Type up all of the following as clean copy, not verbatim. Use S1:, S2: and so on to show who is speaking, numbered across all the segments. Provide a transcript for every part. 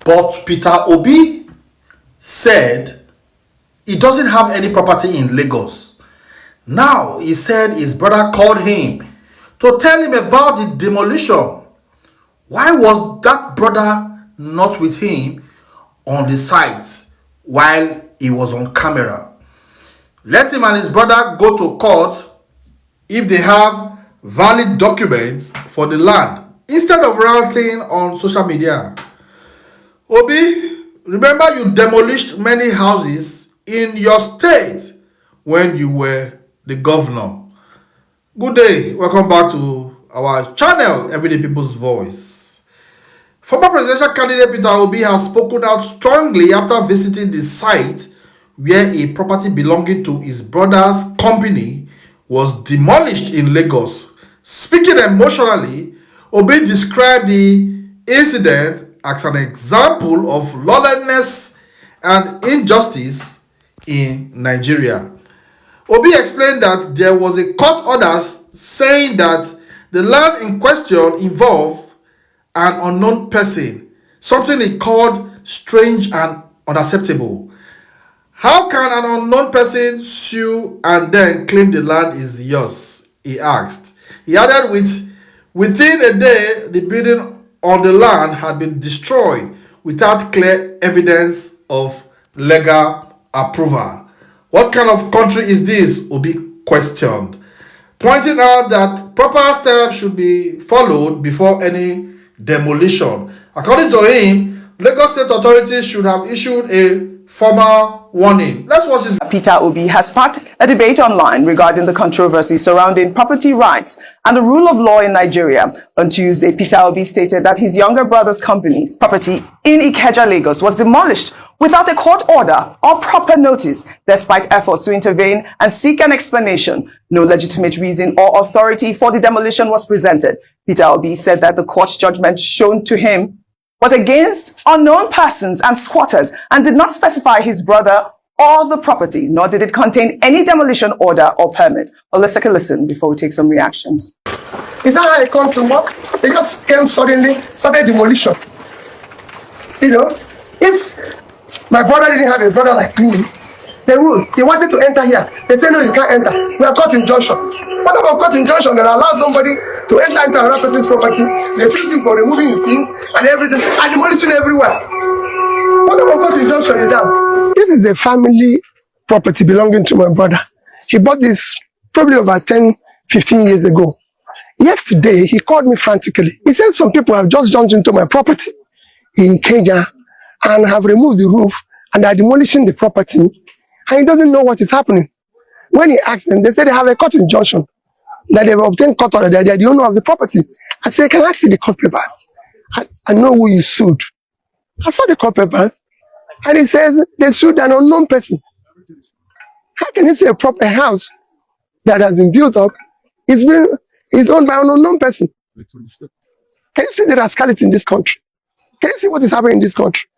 S1: But Peter Obi said he doesn't have any property in Lagos. Now, he said his brother called him to tell him about the demolition. Why was that brother not with him on the site while he was on camera? Let him and his brother go to court if they have valid documents for the land, instead of ranting on social media. Obi, remember you demolished many houses in your state when you were the governor. Good day, welcome back to our channel, Everyday People's Voice. Former presidential candidate Peter Obi has spoken out strongly after visiting the site where a property belonging to his brother's company was demolished in Lagos. Speaking emotionally, Obi described the incident as an example of lawlessness and injustice in Nigeria. Obi explained that there was a court order saying that the land in question involved an unknown person, something he called strange and unacceptable. How can an unknown person sue and then claim the land is yours? He asked. He added, within a day, the building on the land had been destroyed without clear evidence of legal approval. What kind of country is this? Obi questioned, pointing out that proper steps should be followed before any demolition. According to him, Lagos state authorities should have issued a formal warning. Let's watch this.
S2: Peter Obi has sparked a debate online regarding the controversy surrounding property rights and the rule of law in Nigeria. On Tuesday, Peter Obi stated that his younger brother's company's property in Ikeja, Lagos was demolished without a court order or proper notice, despite efforts to intervene and seek an explanation. No legitimate reason or authority for the demolition was presented. Peter Obi said that the court judgment shown to him was against unknown persons and squatters and did not specify his brother or the property, nor did it contain any demolition order or permit. Well, let's take a listen before we take some reactions.
S3: Is that how it come to work? They just came suddenly, started demolition. You know, if my brother didn't have a brother like me, they would. He wanted to enter here. They said, no, you can't enter. We are caught in junction. What about caught in junction that allows somebody to enter into another person's property? They treat him for removing his things and everything, and demolition everywhere. What about caught in junction is that? This is a family property belonging to my brother. He bought this probably about 10, 15 years ago. Yesterday, he called me frantically. He said some people have just jumped into my property in Kenya and have removed the roof and are demolishing the property, and he doesn't know what is happening. When he asked them, they said they have a court injunction, that they've obtained court order, that they are the owner of the property. I said, can I see the court papers? I know who you sued. I saw the court papers, and he says they sued an unknown person. How can you say a house that has been built up is owned by an unknown person? Can you see the rascality in this country? Can you see what is happening in this country?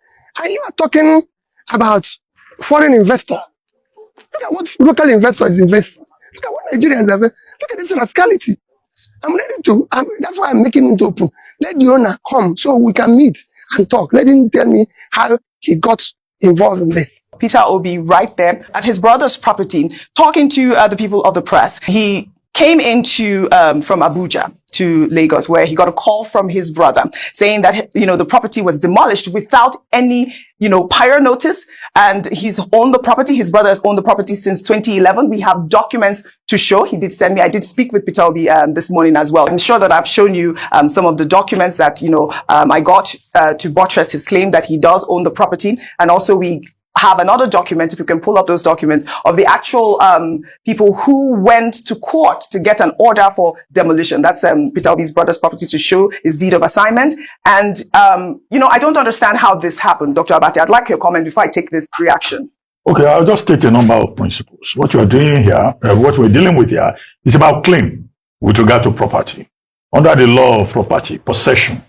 S3: And you are talking about foreign investor. Look at what local investor is investing. Look at what Nigerians have. Look at this rascality. I'm ready to. That's why I'm making it open. Let the owner come so we can meet and talk. Let him tell me how he got involved in this.
S2: Peter Obi right there at his brother's property, talking to the people of the press. He came into from Abuja to Lagos, where he got a call from his brother saying that, you know, the property was demolished without any, prior notice, and he's owned the property. His brother has owned the property since 2011. We have documents to show. He did send me. I did speak with Peter Obi this morning as well. I'm sure that I've shown you some of the documents that, I got to buttress his claim that he does own the property. And also we have another document, if you can pull up those documents, of the actual people who went to court to get an order for demolition. That's Peter Obi's brother's property, to show his deed of assignment. And, I don't understand how this happened. Dr. Abate, I'd like your comment before I take this reaction.
S4: Okay, I'll just state a number of principles. What you're doing here, what we're dealing with here, is about claim with regard to property. Under the law of property, possession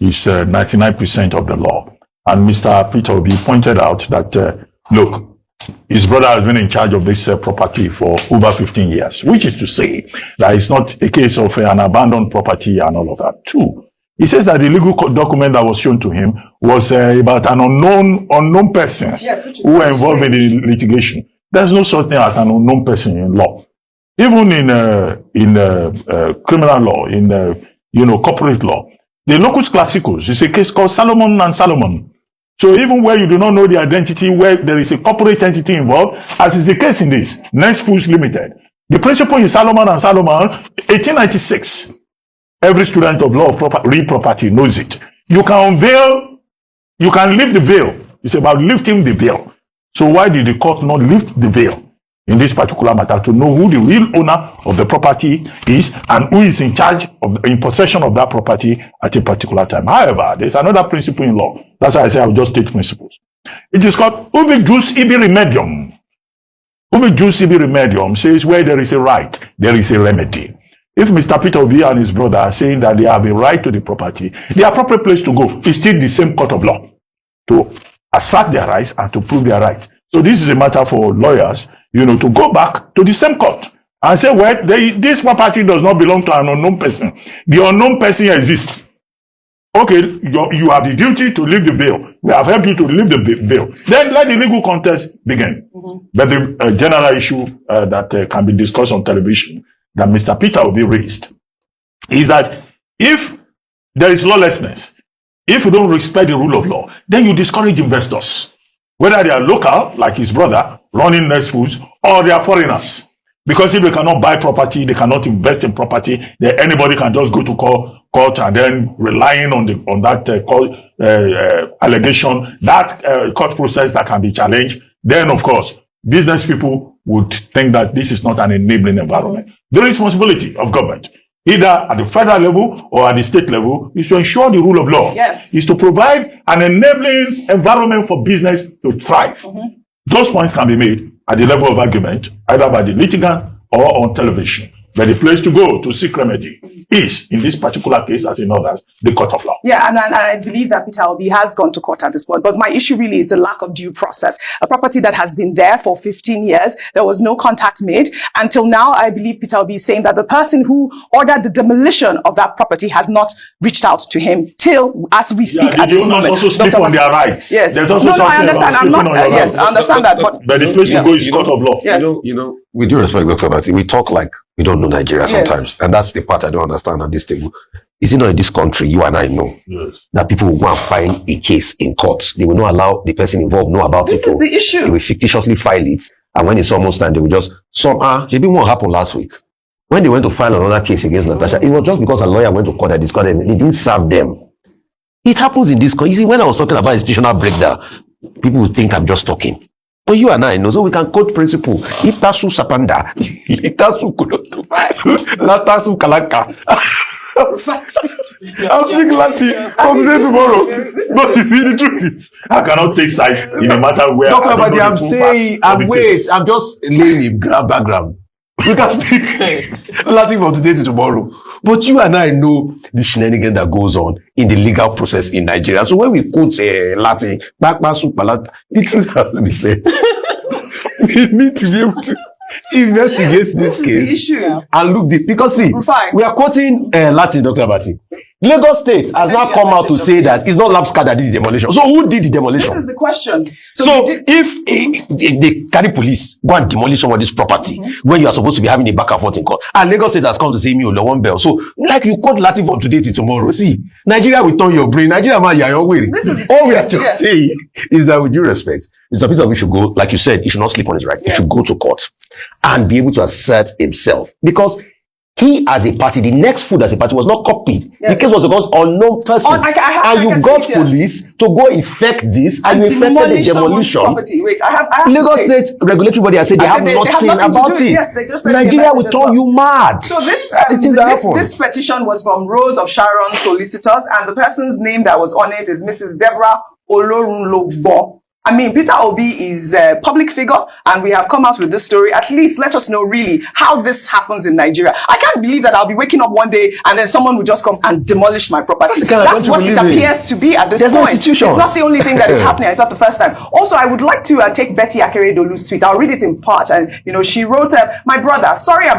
S4: is 99% of the law. And Mr. Peter Obi pointed out that, look, his brother has been in charge of this property for over 15 years, which is to say that it's not a case of an abandoned property and all of that. Two, He says that the legal document that was shown to him was about an unknown persons who were involved in the litigation. There's no such thing as an unknown person in law. Even in criminal law, in corporate law, the locus classicus is a case called Solomon and Solomon. So even where you do not know the identity, where there is a corporate entity involved, as is the case in this, Next Foods Limited, the principle in Solomon and Solomon, 1896. Every student of law of real property knows it. You can lift the veil. It's about lifting the veil. So why did the court not lift the veil in this particular matter to know who the real owner of the property is and who is in charge in possession of that property at a particular time? However, there's another principle in law. That's why I say I'll just take principles. It is called ubi jus ibi remedium. Ubi jus ibi remedium says where there is a right, there is a remedy. If Mr. Peter Obi and his brother are saying that they have a right to the property, the appropriate place to go is still the same court of law to assert their rights and to prove their rights. So this is a matter for lawyers, to go back to the same court and say, well, this property does not belong to an unknown person. The unknown person exists. Okay, you have the duty to lift the veil. We have helped you to lift the veil. Then let the legal contest begin. Mm-hmm. But the general issue that can be discussed on television that Mr. Peter will be raised is that if there is lawlessness, if you don't respect the rule of law, then you discourage investors, whether they are local, like his brother, running Next Foods, or they are foreigners. Because if they cannot buy property, they cannot invest in property, then anybody can just go to court and then relying on that allegation, that court process that can be challenged, then of course, business people would think that this is not an enabling environment. The responsibility of government, either at the federal level or at the state level, is to ensure the rule of law.
S2: Yes.
S4: Is to provide an enabling environment for business to thrive. Mm-hmm. Those points can be made at the level of argument, either by the litigant or on television. But the place to go to seek remedy is, in this particular case, as in others, the court of law.
S2: Yeah, and I believe that Peter Obi has gone to court at this point. But my issue really is the lack of due process. A property that has been there for 15 years, there was no contact made. Until now, I believe Peter Obi is saying that the person who ordered the demolition of that property has not reached out to him till as we speak at this moment.
S4: The owners also sleep on their rights.
S2: Yes.
S4: There's also something
S2: I understand.
S4: about sleeping on your
S2: yes,
S4: rights.
S2: I understand that. But
S4: the place to go is court of law.
S2: Yes.
S5: With due respect, Dr. Abati, we talk like we don't know Nigeria sometimes. And that's the part I don't understand at this table. Is it not in this country, you and I know, that people will go and find a case in court. They will not allow the person involved know about it.
S2: This is the issue.
S5: They will fictitiously file it. And when it's almost time, they will just, maybe what happened last week. When they went to file another case against Natasha, it was just because a lawyer went to court and discovered them. He didn't serve them. It happens in this country. You see, when I was talking about institutional breakdown, people would think I'm just talking. But you and I know, so we can quote principle. Itasu sapanda, itasu kulotufai, latasu kalaka. I'll speak Latin. Come today tomorrow. But you see, the truth is,
S4: I cannot take sides in a matter where
S5: Dr. Abati, I'm saying, I'm just laying the background. We can speak Latin from today to tomorrow. But you and I know the shenanigan that goes on in the legal process in Nigeria. So when we quote Latin, the truth has to be said. We need to be able to investigate this case and look deep. Because see, we are quoting Latin, Dr. Abati. Lagos State has now come out to say that it's not Labsca that did the demolition. So who did the demolition?
S2: This is the question.
S5: So if they carry police, go and demolish somebody's property, when you are supposed to be having a back and forth in court, and Lagos State has come to say me on one bell. So like you quote Latin from today to tomorrow. See, Nigeria will turn your brain. Nigeria man, you're waiting. All we are just saying is that with due respect, Mr. Peter, we should go, like you said, he should not sleep on his right. He should go to court and be able to assert himself. Because he as a party, the Next Food as a party was not copied. Yes. The case was against unknown person. And you got police to go effect this and you effected the demolition.
S2: Wait, I have
S5: Lagos State regulatory body has said they have nothing about it.
S2: Yes, they just said
S5: Nigeria will turn you mad.
S2: So this petition was from Rose of Sharon solicitors, and the person's name that was on it is Mrs. Deborah Olorunlogbo. I mean, Peter Obi is a public figure, and we have come out with this story. At least let us know really how this happens in Nigeria. I can't believe that I'll be waking up one day and then someone will just come and demolish my property. That's what it appears to be at this point. No, it's not the only thing that is happening. It's not the first time. Also, I would like to take Betty Akeredolu's tweet. I'll read it in part. And, she wrote, my brother, sorry about